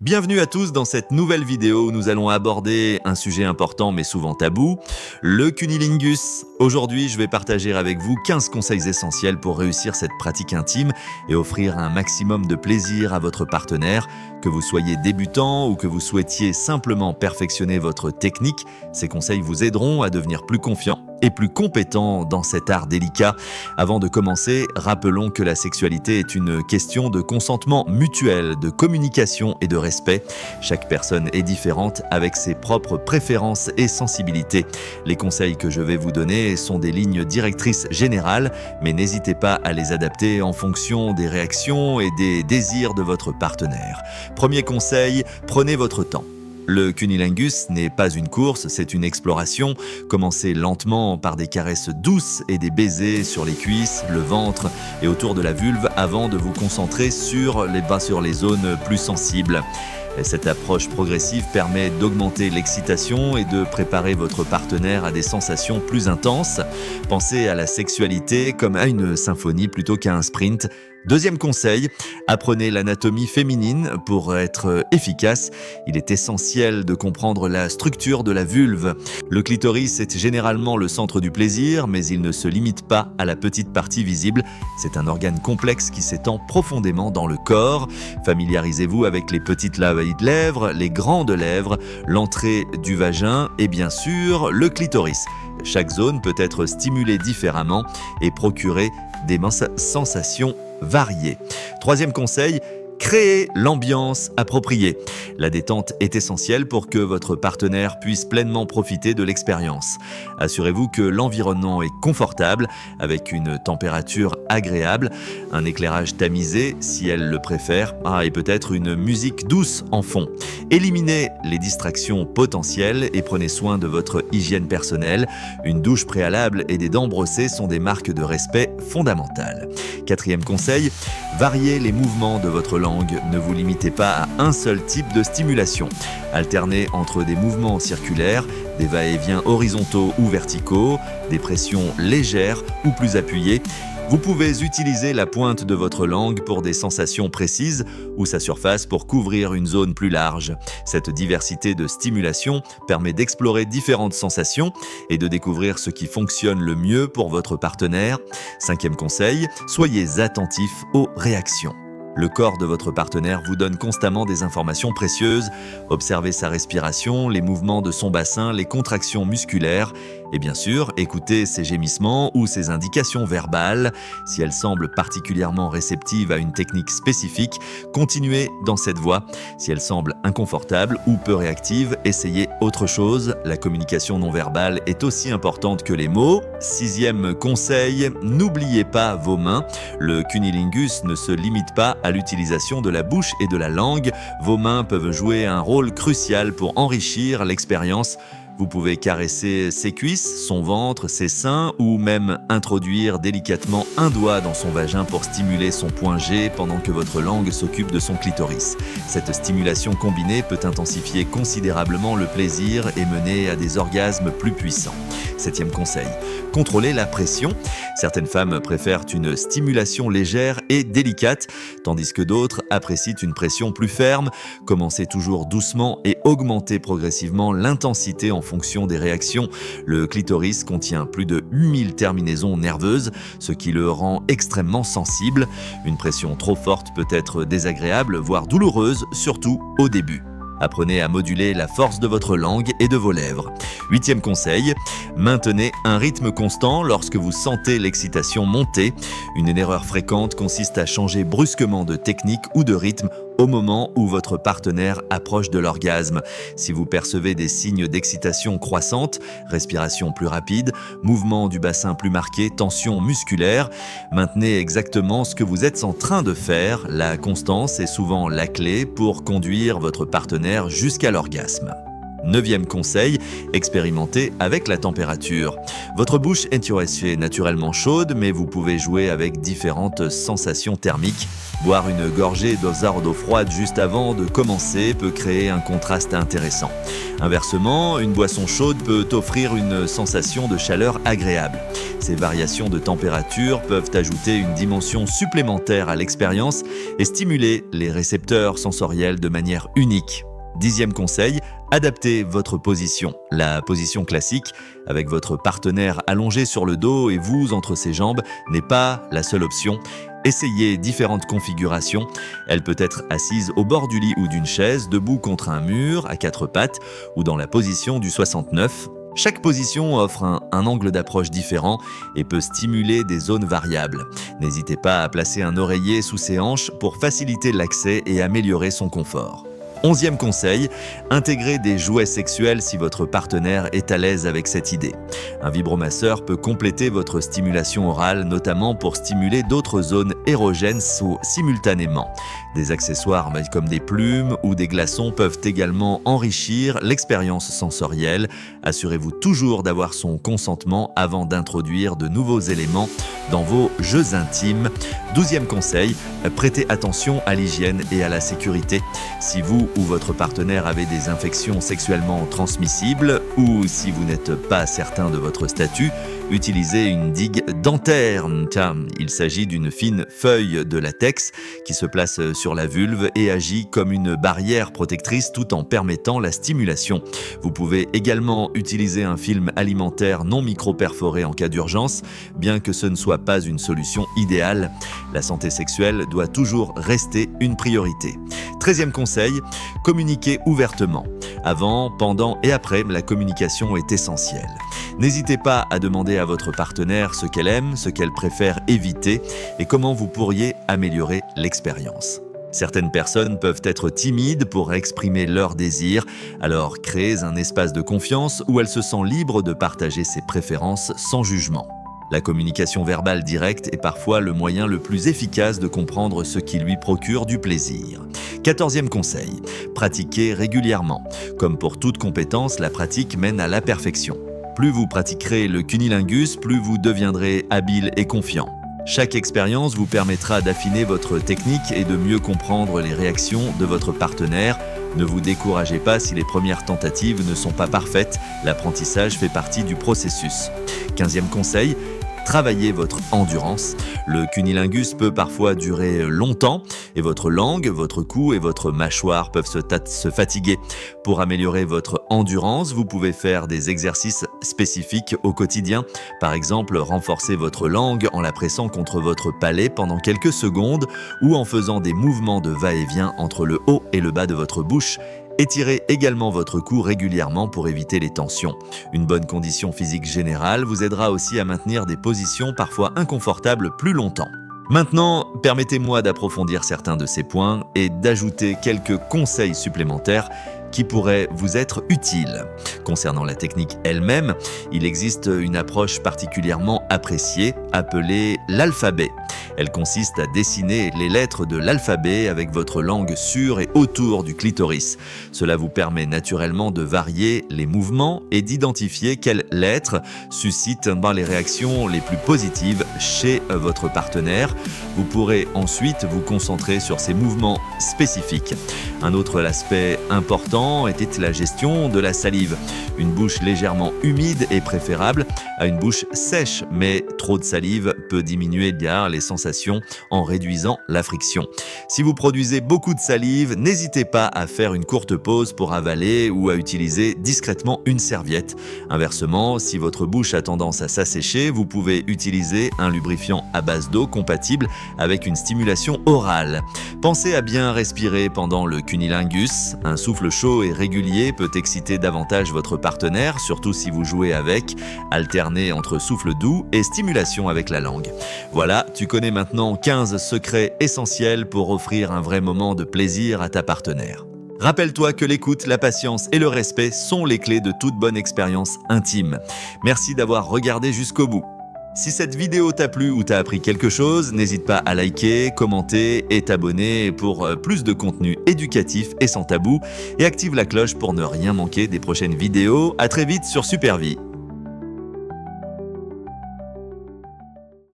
Bienvenue à tous dans cette nouvelle vidéo où nous allons aborder un sujet important mais souvent tabou, le cunnilingus. Aujourd'hui, je vais partager avec vous 15 conseils essentiels pour réussir cette pratique intime et offrir un maximum de plaisir à votre partenaire. Que vous soyez débutant ou que vous souhaitiez simplement perfectionner votre technique, ces conseils vous aideront à devenir plus confiant et plus compétent dans cet art délicat. Avant de commencer, rappelons que la sexualité est une question de consentement mutuel, de communication et de respect. Chaque personne est différente avec ses propres préférences et sensibilités. Les conseils que je vais vous donner sont des lignes directrices générales, mais n'hésitez pas à les adapter en fonction des réactions et des désirs de votre partenaire. Premier conseil, prenez votre temps. Le cunnilingus n'est pas une course, c'est une exploration. Commencez lentement par des caresses douces et des baisers sur les cuisses, le ventre et autour de la vulve avant de vous concentrer sur les zones plus sensibles. Cette approche progressive permet d'augmenter l'excitation et de préparer votre partenaire à des sensations plus intenses. Pensez à la sexualité comme à une symphonie plutôt qu'à un sprint. Deuxième conseil, apprenez l'anatomie féminine pour être efficace. Il est essentiel de comprendre la structure de la vulve. Le clitoris est généralement le centre du plaisir, mais il ne se limite pas à la petite partie visible. C'est un organe complexe qui s'étend profondément dans le corps. Familiarisez-vous avec les petites lèvres, les grandes lèvres, l'entrée du vagin et bien sûr le clitoris. Chaque zone peut être stimulée différemment et procurer des sensations variées. Troisième conseil, créez l'ambiance appropriée. La détente est essentielle pour que votre partenaire puisse pleinement profiter de l'expérience. Assurez-vous que l'environnement est confortable, avec une température agréable, un éclairage tamisé si elle le préfère, et peut-être une musique douce en fond. Éliminez les distractions potentielles et prenez soin de votre hygiène personnelle. Une douche préalable et des dents brossées sont des marques de respect fondamentales. Quatrième conseil, variez les mouvements de votre langue. Ne vous limitez pas à un seul type de stimulation. Alternez entre des mouvements circulaires, des va-et-vient horizontaux ou verticaux, des pressions légères ou plus appuyées. Vous pouvez utiliser la pointe de votre langue pour des sensations précises ou sa surface pour couvrir une zone plus large. Cette diversité de stimulation permet d'explorer différentes sensations et de découvrir ce qui fonctionne le mieux pour votre partenaire. Cinquième conseil, soyez attentifs aux réactions. Le corps de votre partenaire vous donne constamment des informations précieuses. Observez sa respiration, les mouvements de son bassin, les contractions musculaires et bien sûr, écoutez ses gémissements ou ses indications verbales. Si elle semble particulièrement réceptive à une technique spécifique, continuez dans cette voie. Si elle semble inconfortable ou peu réactive, essayez autre chose. La communication non verbale est aussi importante que les mots. Sixième conseil, n'oubliez pas vos mains. Le cunnilingus ne se limite pas à l'utilisation de la bouche et de la langue. Vos mains peuvent jouer un rôle crucial pour enrichir l'expérience. Vous pouvez caresser ses cuisses, son ventre, ses seins ou même introduire délicatement un doigt dans son vagin pour stimuler son point G pendant que votre langue s'occupe de son clitoris. Cette stimulation combinée peut intensifier considérablement le plaisir et mener à des orgasmes plus puissants. Septième conseil, contrôlez la pression. Certaines femmes préfèrent une stimulation légère et délicate, tandis que d'autres apprécient une pression plus ferme. Commencez toujours doucement et augmentez progressivement l'intensité en fonction des réactions. Le clitoris contient plus de 8000 terminaisons nerveuses, ce qui le rend extrêmement sensible. Une pression trop forte peut être désagréable, voire douloureuse, surtout au début. Apprenez à moduler la force de votre langue et de vos lèvres. Huitième conseil, maintenez un rythme constant lorsque vous sentez l'excitation monter. Une erreur fréquente consiste à changer brusquement de technique ou de rythme au moment où votre partenaire approche de l'orgasme. Si vous percevez des signes d'excitation croissante, respiration plus rapide, mouvement du bassin plus marqué, tension musculaire, maintenez exactement ce que vous êtes en train de faire. La constance est souvent la clé pour conduire votre partenaire jusqu'à l'orgasme. 9e conseil, expérimentez avec la température. Votre bouche est naturellement chaude, mais vous pouvez jouer avec différentes sensations thermiques. Boire une gorgée d'eau froide juste avant de commencer peut créer un contraste intéressant. Inversement, une boisson chaude peut offrir une sensation de chaleur agréable. Ces variations de température peuvent ajouter une dimension supplémentaire à l'expérience et stimuler les récepteurs sensoriels de manière unique. 10e conseil, adaptez votre position. La position classique, avec votre partenaire allongé sur le dos et vous entre ses jambes, n'est pas la seule option. Essayez différentes configurations. Elle peut être assise au bord du lit ou d'une chaise, debout contre un mur, à 4 pattes, ou dans la position du 69. Chaque position offre un angle d'approche différent et peut stimuler des zones variables. N'hésitez pas à placer un oreiller sous ses hanches pour faciliter l'accès et améliorer son confort. 11e conseil, intégrez des jouets sexuels si votre partenaire est à l'aise avec cette idée. Un vibromasseur peut compléter votre stimulation orale, notamment pour stimuler d'autres zones érogènes simultanément. Des accessoires comme des plumes ou des glaçons peuvent également enrichir l'expérience sensorielle. Assurez-vous toujours d'avoir son consentement avant d'introduire de nouveaux éléments dans vos jeux intimes. 12e conseil, prêtez attention à l'hygiène et à la sécurité. Si vous ou votre partenaire avez des infections sexuellement transmissibles ou si vous n'êtes pas certain de votre statut, utilisez une digue dentaire. Il s'agit d'une fine feuille de latex qui se place sur la vulve et agit comme une barrière protectrice tout en permettant la stimulation. Vous pouvez également utiliser un film alimentaire non micro-perforé en cas d'urgence, bien que ce ne soit pas une solution idéale. La santé sexuelle doit toujours rester une priorité. 13e conseil, communiquez ouvertement. Avant, pendant et après, la communication est essentielle. N'hésitez pas à demander à votre partenaire ce qu'elle aime, ce qu'elle préfère éviter et comment vous pourriez améliorer l'expérience. Certaines personnes peuvent être timides pour exprimer leurs désirs, alors créez un espace de confiance où elle se sent libre de partager ses préférences sans jugement. La communication verbale directe est parfois le moyen le plus efficace de comprendre ce qui lui procure du plaisir. 14e conseil, pratiquez régulièrement. Comme pour toute compétence, la pratique mène à la perfection. Plus vous pratiquerez le cunnilingus, plus vous deviendrez habile et confiant. Chaque expérience vous permettra d'affiner votre technique et de mieux comprendre les réactions de votre partenaire. Ne vous découragez pas si les premières tentatives ne sont pas parfaites, l'apprentissage fait partie du processus. 15e conseil, travaillez votre endurance. Le cunnilingus peut parfois durer longtemps et votre langue, votre cou et votre mâchoire peuvent se fatiguer. Pour améliorer votre endurance, vous pouvez faire des exercices spécifiques au quotidien. Par exemple, renforcer votre langue en la pressant contre votre palais pendant quelques secondes ou en faisant des mouvements de va-et-vient entre le haut et le bas de votre bouche. Étirez également votre cou régulièrement pour éviter les tensions. Une bonne condition physique générale vous aidera aussi à maintenir des positions parfois inconfortables plus longtemps. Maintenant, permettez-moi d'approfondir certains de ces points et d'ajouter quelques conseils supplémentaires qui pourraient vous être utiles. Concernant la technique elle-même, il existe une approche particulièrement appréciée, appelée l'alphabet. Elle consiste à dessiner les lettres de l'alphabet avec votre langue sur et autour du clitoris. Cela vous permet naturellement de varier les mouvements et d'identifier quelles lettres suscitent les réactions les plus positives chez votre partenaire. Vous pourrez ensuite vous concentrer sur ces mouvements spécifiques. Un autre aspect important était la gestion de la salive. Une bouche légèrement humide est préférable à une bouche sèche, mais trop de salive peut diminuer les sensations en réduisant la friction. Si vous produisez beaucoup de salive, n'hésitez pas à faire une courte pause pour avaler ou à utiliser discrètement une serviette. Inversement, si votre bouche a tendance à s'assécher, vous pouvez utiliser un lubrifiant à base d'eau compatible avec une stimulation orale. Pensez à bien respirer pendant le cunnilingus. Un souffle chaud et régulier peut exciter davantage votre partenaire, surtout si vous jouez avec. Alternez entre souffle doux et stimulation avec la langue. Voilà, tu connais maintenant 15 secrets essentiels pour offrir un vrai moment de plaisir à ta partenaire. Rappelle-toi que l'écoute, la patience et le respect sont les clés de toute bonne expérience intime. Merci d'avoir regardé jusqu'au bout. Si cette vidéo t'a plu ou t'as appris quelque chose, n'hésite pas à liker, commenter et t'abonner pour plus de contenu éducatif et sans tabou. Et active la cloche pour ne rien manquer des prochaines vidéos. À très vite sur Supervie.